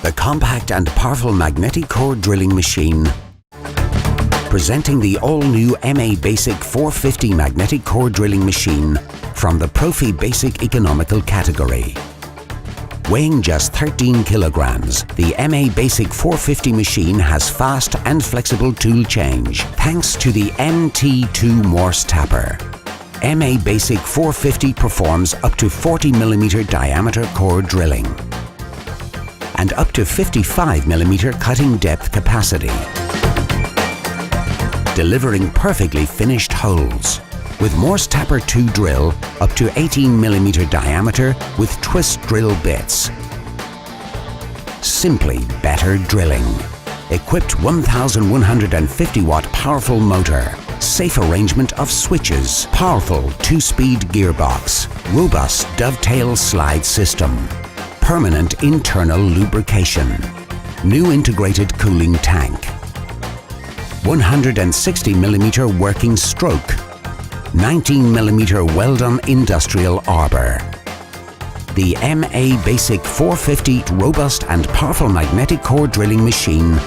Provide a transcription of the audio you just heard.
the compact and powerful magnetic core drilling machine. Presenting the all-new MABasic 450 magnetic core drilling machine from the Profi Basic economical category. Weighing just 13 kilograms, the MABasic 450 machine has fast and flexible tool change thanks to the MT2 Morse tapper. MABasic 450 performs up to 40mm diameter core drilling and up to 55mm cutting depth capacity, delivering perfectly finished holes. With Morse Tapper 2 drill up to 18mm diameter with twist drill bits. Simply better drilling. Equipped 1150 watt powerful motor, safe arrangement of switches, powerful 2-speed gearbox, robust dovetail slide system, permanent internal lubrication, new integrated cooling tank, 160mm working stroke, 19mm well-done industrial arbor. The MABasic 450 robust and powerful magnetic core drilling machine